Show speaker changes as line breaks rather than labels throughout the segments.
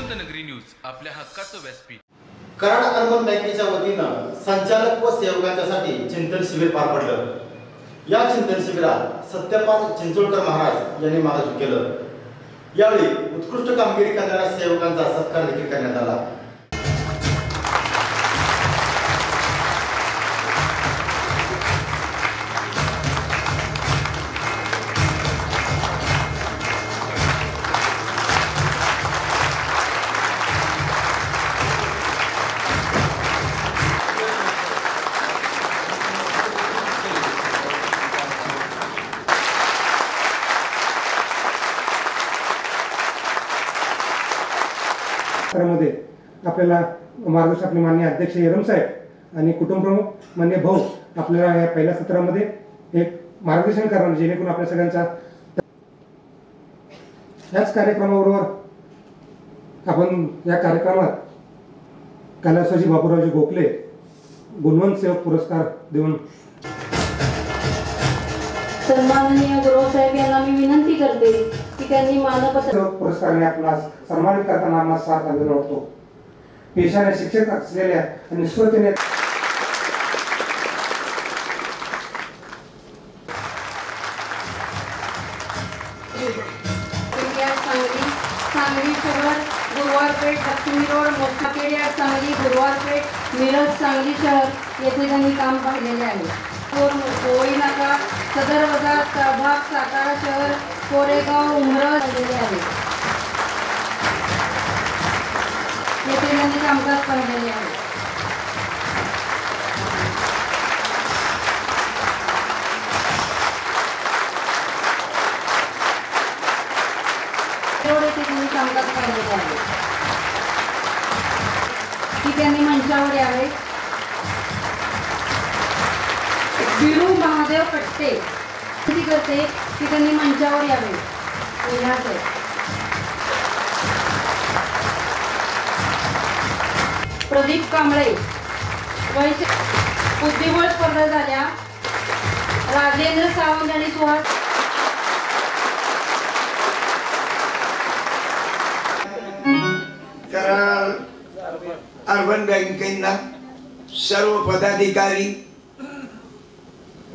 श्रीमंतनगरी news आपल्या हक्काचं व्यासपीठ.
कराड अर्बन बँकेच्या वतीनं संचालक व सेवकांच्यासाठी चिंतन शिबिर पार पडलं. या चिंतन शिबिरात सत्यपाल चिंचोळकर महाराज यांनी मार्गदर्शन केलं. यावेळी उत्कृष्ट कामगिरी करणाऱ्या सेवकांचा सत्कार देखील करण्यात आला.
मध्ये आपल्याला मार्गदर्शक आपले माननीय अध्यक्ष यरम साहेब आणि कुटुंब प्रमुख माननीय भाऊ आपल्याला या पहिल्या सत्रामध्ये एक मार्गदर्शन करणार, जेणेकरून आपल्या सगळ्यांचा याच कार्यक्रमाबरोबर आपण या कार्यक्रमात कैलासवासी बापूरावजी गोखले गुणवंत सेवक पुरस्कार देऊन
सन्माननीय गुरुसाहेब यांना मी विनंती करते की त्यांनी मानपत्र
पुरस्काराने आपणास सन्मानित करताना आम्हाला साथ अभिमान वाटतो. पेशाने शिक्षक असलेल्या आणि निस्वार्थीने
सांगली शहर गुरुवारपेठ दक्षिणी रोड मोठापेठ सांगली गुरुवारपेठ मिरज सांगली शहर येथे त्यांनी काम पाहिलेले आहे. कोळी नाका सदर वजा भाग सातारा शहर कोरेगाव उमरज झालेले आहे. येथे त्यांनी कामकाज पाहिलेले आहे. येथे त्यांनी कामकाज पाहिलेले आहे. की त्यांनी मंचावर यावे. बिरू महादेव कट्टे विनंती करते की त्यांनी मंचावर यावे. प्रदीप कांबळे बुद्धिबळ स्पर्धा झाल्या. राजेंद्र सावंत आणि सुहास
कराड अर्बन बँकेना सर्व पदाधिकारी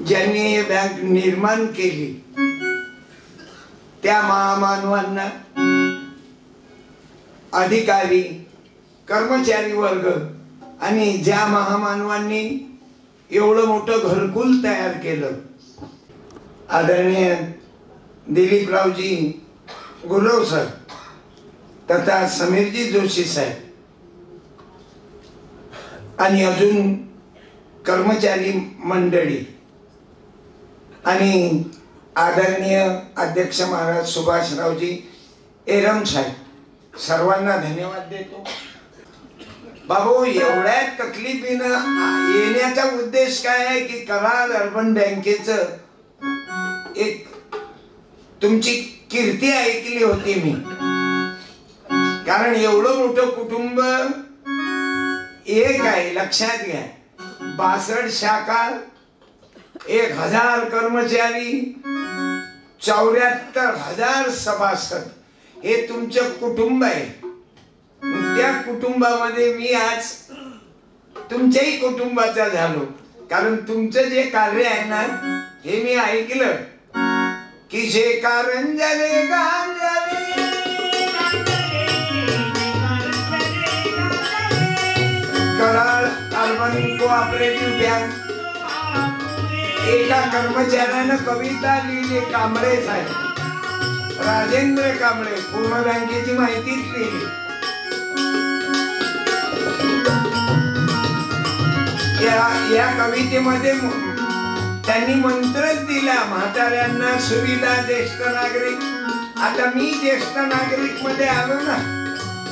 ज्यांनी बँक निर्माण केली त्या महामानवांना, अधिकारी, कर्मचारी वर्ग आणि ज्या महामानवांनी एवढं मोठं घरकुल तयार केलं, आदरणीय दिलीपरावजी गुरव सर तथा समीरजी जोशी साहेब आणि अजून कर्मचारी मंडळी आणि आदरणीय अध्यक्ष महाराज सुभाषरावजी एरम साहेब, सर्वांना धन्यवाद देतो. बाबू, एवढ्या तकलीफीनं येण्याचा उद्देश काय आहे की कराड अर्बन बँकेचं एक तुमची कीर्ती ऐकली होती मी. कारण एवढं मोठं कुटुंब एक आहे, लक्षात घ्या. 62 शाखा, 1000 कर्मचारी, 74,000 सभासद, हे तुमचं कुटुंब आहे. त्या कुटुंबामध्ये मी आज तुमच्याही कुटुंबाचा झालो. कारण तुमचं जे कार्य आहे ना, हे मी ऐकलं की जे कारंजले गांजले कराड अर्बन कोऑपरेटिव्ह बँक, एका कर्मचाऱ्यानं कविता लिहिली, कांबळे साहेब, राजेंद्र कांबळे, पूर्ण बँकेची माहितीच लिहिली. या कवितेमध्ये त्यांनी मंत्रच दिला, म्हाताऱ्यांना सुविधा, ज्येष्ठ नागरिक. आता मी ज्येष्ठ नागरिक मध्ये आलो ना,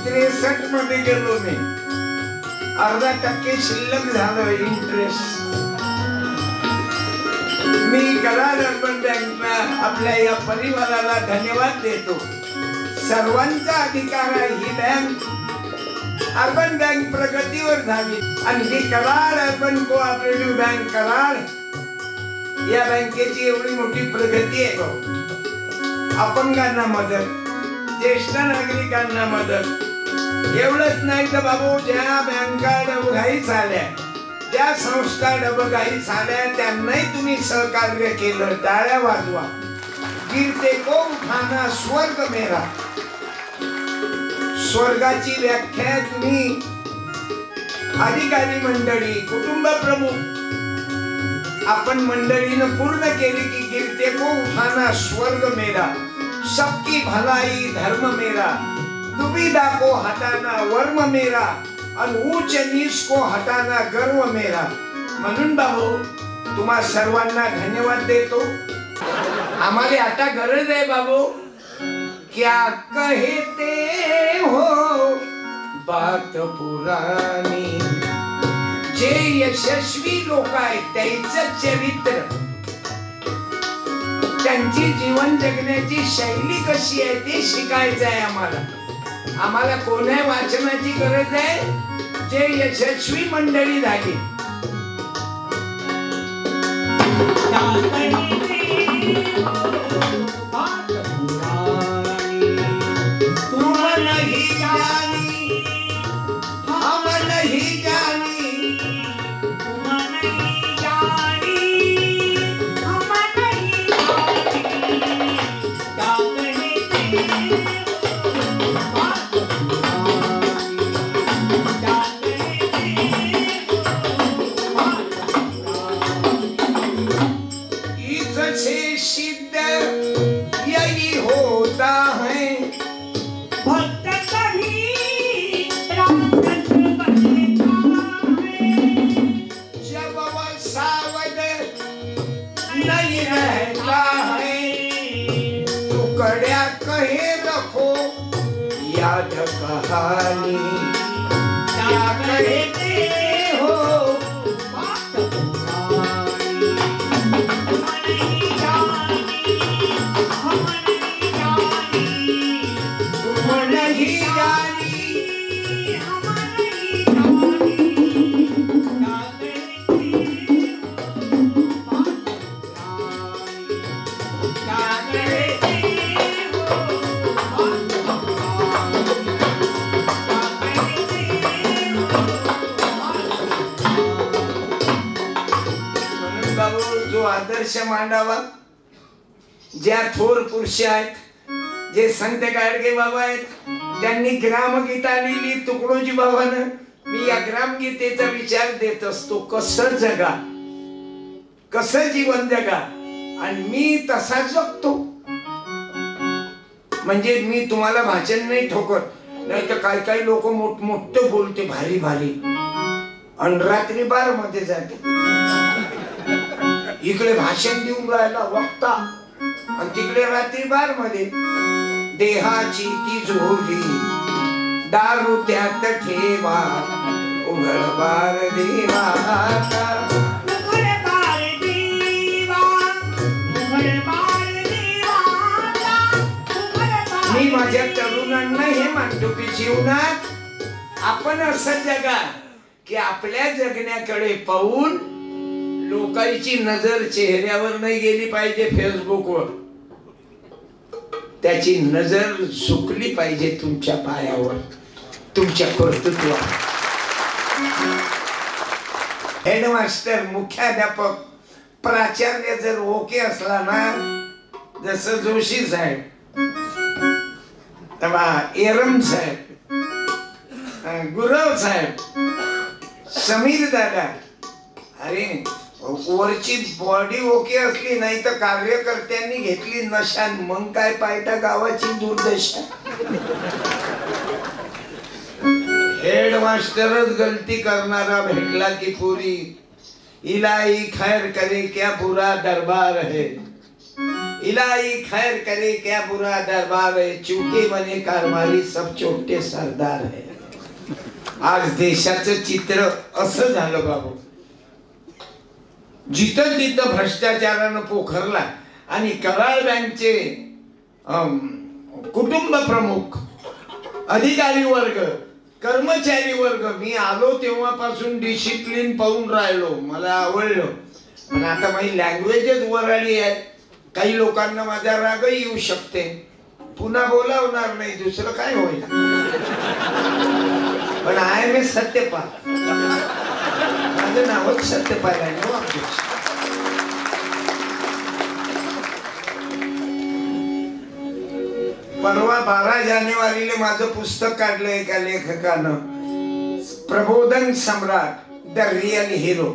63 मध्ये गेलो मी. अर्धा टक्के शिल्लक झालं इंटरेस्ट. मी कराड अर्बन बँकला आपल्या या परिवाराला धन्यवाद देतो. सर्वांचा अधिकार आहे ही बँक, अर्बन बँक प्रगतीवर झाली. आणि ही Karad urban cooperative bank Karad, या बँकेची एवढी मोठी प्रगती आहे. अपंगांना मदत, ज्येष्ठ नागरिकांना मदत, एवढंच नाही तर बाबू, ज्या बँका डबघाई झाल्या, ज्या संस्था डबघाई झाल्या, त्यांनाही तुम्ही सहकार्य केलं. टाळ्या वाजवा. गिरते को उठाना स्वर्ग मेरा. स्वर्गाची व्याख्या तुम्ही अधिकारी मंडळी, कुटुंब प्रमुख आपण मंडळीनं पूर्ण केली की गिरते को उठाना स्वर्ग मेरा, सबकी भलाई धर्म मेरा, दुविधा को हटाना वर्म मेरा, आणि ऊंच नीच को हटाना गर्व मेरा. म्हणून बाबू तुम्हा सर्वांना धन्यवाद देतो. आम्हाला आता गरज आहे बाबू. क्या कहते हो बात पुरानी. जे यशस्वी लोक आहेत त्यांचं चरित्र, त्यांची जीवन जगण्याची शैली कशी आहे ते शिकायचं आहे आम्हाला. आम्हाला कोण्या वाचनाची गरज आहे? जे यशस्वी मंडळी झाली. आदर्श मांडावा. ज्या थोर पुरुष आहेत, जे संत गाडगे बाबा आहेत, त्यांनी ग्रामगीता लिहिली तुकडोजी बाबानं. मी या ग्रामगीतेचा विचार देत असतो. कसं जगा, कसं जीवन जगा, आणि मी तसा जगतो. म्हणजे मी तुम्हाला भाषण नाही ठोकत, नाही तर काही काही लोक मोठमोठं बोलते भारी भारी, आणि रात्री 12 मध्ये जाते. इकडे भाषण देऊन राहिला वक्ता, आणि तिकडे रात्री 12 मध्ये. देहाची तिजोरी दारू त्यात ठेवा, उघड बार देवाचा. मी माझ्या तरुणांना हे मानतो की जीवनात आपण असं जगा की आपल्या जगण्याकडे पाहून लोकांची नजर चेहऱ्यावर नाही गेली पाहिजे, फेसबुकवर. त्याची नजर झुकली पाहिजे तुमच्या पायावर, तुमच्या कर्तृत्वावर. हेडमास्टर, मुख्याध्यापक, प्राचार्य जर ओके असला ना, जसं जोशी साहेब, एरम साहेब, गुरव साहेब, समीर दादा, अरे वरची बॉडी ओके असली नाही तर कार्यकर्त्यांनी घेतली नशान, मग काय पायटा गावाची दुर्दशा. हेडमास्टरच गलती करणारा भेटला की पुरी, इलाही खैर करे क्या बुरा दरबार है, इलाही खैर करे क्या बुरा दरबार है, चूके बने कारभारी सब छोटे सरदार है. आज देशाचं चित्र असं झालं बाबू. जिथं तिथं भ्रष्टाचारानं पोखरला, आणि कराळ बँकचे कुटुंब प्रमुख, अधिकारी वर्ग, कर्मचारी वर्ग, मी आलो तेव्हापासून डिसिप्लिन पाहून राहिलो, मला आवडलं. पण आता माझी लँग्वेजच वराळी आहे. काही लोकांना माझा रागही येऊ शकते, पुन्हा बोलावणार नाही, दुसरं काय होईल. पण आहे मी सत्यपाल, माझं नावच सत्यपाल आहे ना अध्यक्ष. परवा 12 जानेवारीला माझं पुस्तक काढलं एका लेखकानं, प्रबोधन सम्राट द रिअल हिरो.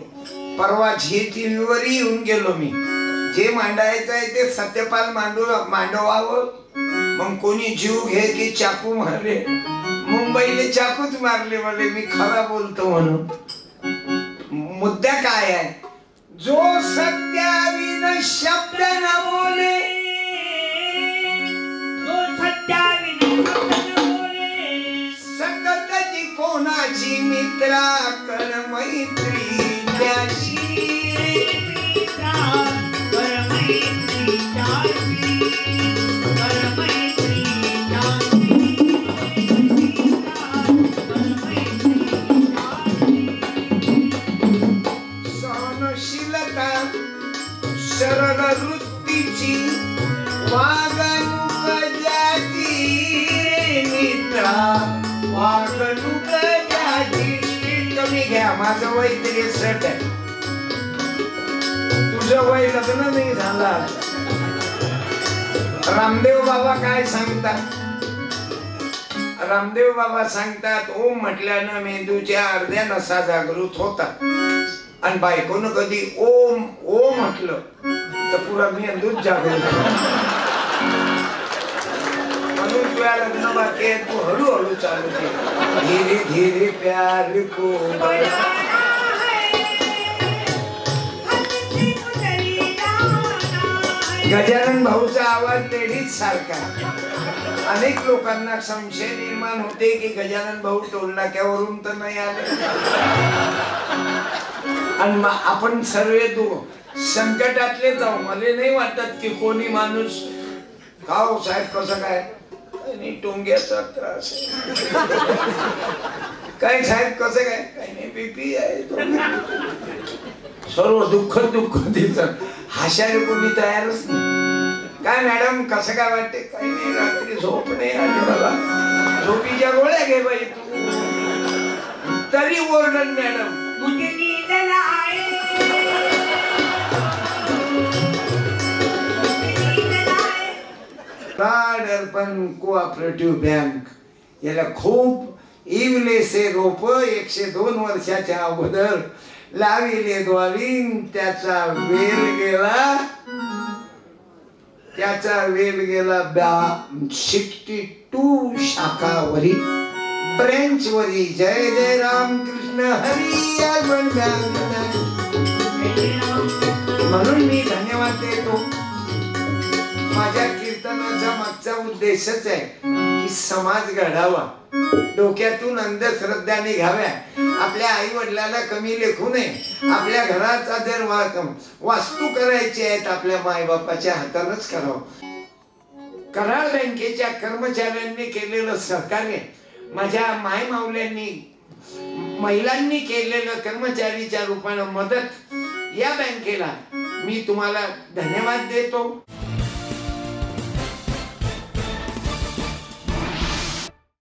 परवा झी TV वर येऊन गेलो मी. जे मांडायचं आहे ते सत्यपाल मांडवावं. मग कोणी जीव घे की चाकू मारले, मुंबईले चाकूच मारले मला, मी खरा बोलतो म्हणून. मुद्दा काय आहे? जो सत्याविन शब्द न बोले, सततची कोणाची मित्रा कर मैत्री त्याशी. सहनशीलता सरळ वृत्तीची वागणूक ज्याची मित्रा, वागणूक ज्याची. कमी घ्या, माझं वय 63 आहे, तुझं वय लग्न नाही झालं. रामदेव बाबा काय सांगतात? रामदेव बाबा सांगतात ओम म्हटल्यानं मेंदूच्या अर्ध्या नसा जागृत होतात, आणि बायकोनं कधी ओम ओम म्हटलं तर पुरा मेंदूच जागृत होतो. म्हणून तुझ्या लग्न बाकी आहे, तू हळूहळू चालू दे. धीरे धीरे प्यार को गजानन भाऊचा आवाज लेडीज सारखा. अनेक लोकांना संशय निर्माण होते की गजानन भाऊ टोल नाक्यावरून तर नाही आले, आणि आपण सर्व संकटातले जाऊ. मला नाही वाटत की कोणी माणूस खाओ साहेब कसं काय टोंग्याचा त्रास काय साहेब कसं काय, काही नाही बीपी आहे, सर्व दुःख दुःख दिसत. हाशायला कोणी तयारच नाही. काय मॅडम कसं काय वाटते? काही नाही, रात्री झोप नाही आली मला, झोपीच्या गोळ्या घे बाई तू. तरी ओरडन मॅडम मुझे नींद ना आए. अर्पण कोऑपरेटिव्ह बँक याला खूप इवलेसे रोप 102 वर्षाच्या अगोदर लाविले द्वारीन. त्याचा वेल गेला 62 शाखावरी ब्रँच वरी. जय जय राम कृष्ण हरी अर्पण बँक. म्हणून मी धन्यवाद देतो. माझ्या कीर्तनाचा मागचा उद्देशच आहे की समाज घडावा, डोक्यातून अंधश्रद्धा निघाव्या, आपल्या आई वडिलाला कमी लेखू नये. आपल्या घराचा जर वास्तू करायची आहेत आपल्या मायबापाच्या हातानच करावं. कराड बँकेच्या कर्मचाऱ्यांनी केलेलं सहकार्य, माझ्या माय माऊल्यांनी महिलांनी केलेलं कर्मचारीच्या रूपानं मदत, या बँकेला मी तुम्हाला धन्यवाद देतो.